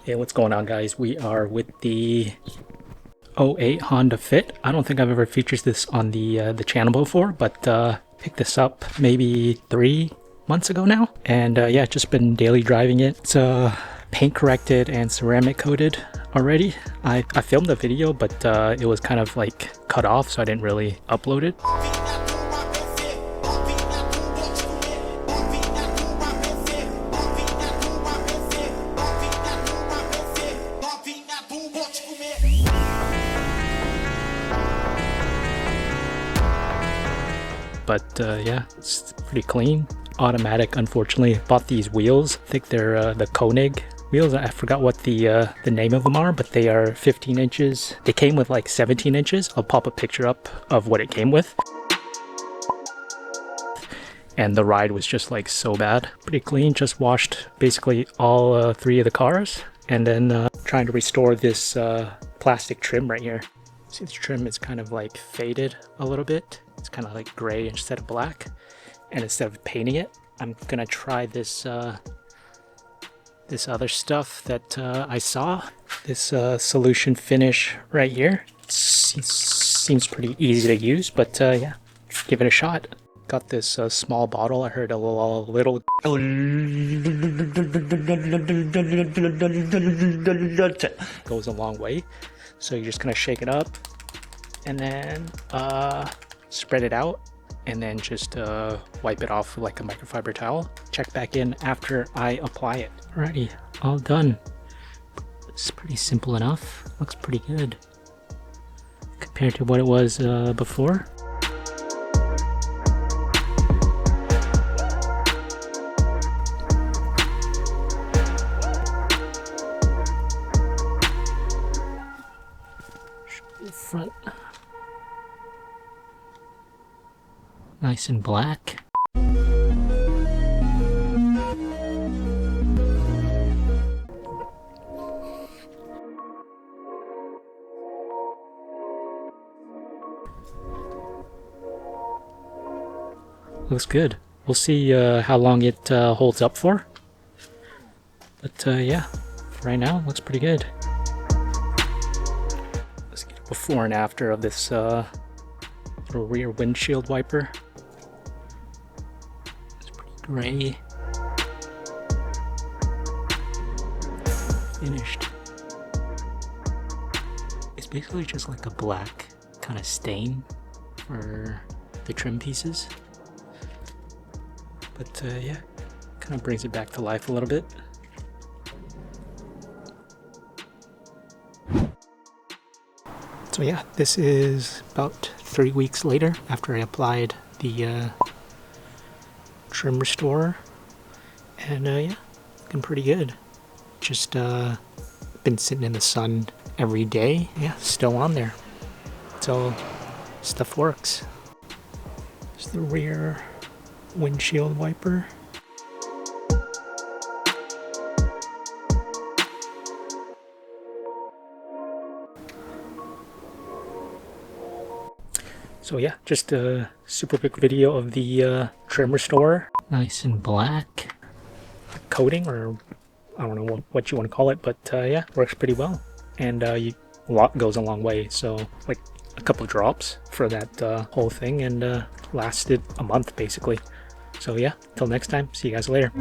Hey, what's going on, guys? We are with the '08 Honda Fit. I don't think I've ever featured this on the channel before, but picked this up maybe 3 months ago now, and yeah, just been daily driving it. It's paint corrected and ceramic coated already. I filmed the video, but it was kind of like cut off, so I didn't really upload it. But yeah, it's pretty clean. Automatic, unfortunately. Bought these wheels. I think they're the Koenig wheels. I forgot what the name of them are, but they are 15 inches. They came with like 17 inches. I'll pop a picture up of what it came with. And the ride was just like so bad. Pretty clean. Just washed basically all 3 of the cars, and then trying to restore this plastic trim right here. See, the trim is kind of like faded a little bit. It's kind of like gray instead of black. And instead of painting it, I'm gonna try this this other stuff that I saw. This solution finish right here. Seems pretty easy to use, but yeah, give it a shot. Got this small bottle. I heard a little goes a long way. So you're just gonna shake it up and then spread it out, and then just wipe it off with like a microfiber towel. Check back in after I apply it. Alrighty, all done. It's pretty simple enough. Looks pretty good compared to what it was before. Front, nice and black. Looks good. We'll see how long it holds up for. But yeah, for right now, looks pretty good. Let's get a before and after of this little rear windshield wiper. It's pretty gray. Finished. It's basically just like a black kind of stain for the trim pieces. But yeah, kind of brings it back to life a little bit. So yeah, this is about 3 weeks later after I applied the trim restorer, and yeah, looking pretty good. Just been sitting in the sun every day. Yeah, still on there. So stuff works. It's the rear windshield wiper. So yeah, just a super quick video of the trim restorer. Nice and black. Coating, or I don't know what you want to call it, but yeah, works pretty well. And a lot goes a long way. So like a couple of drops for that whole thing, and lasted a month basically. So yeah, till next time, see you guys later.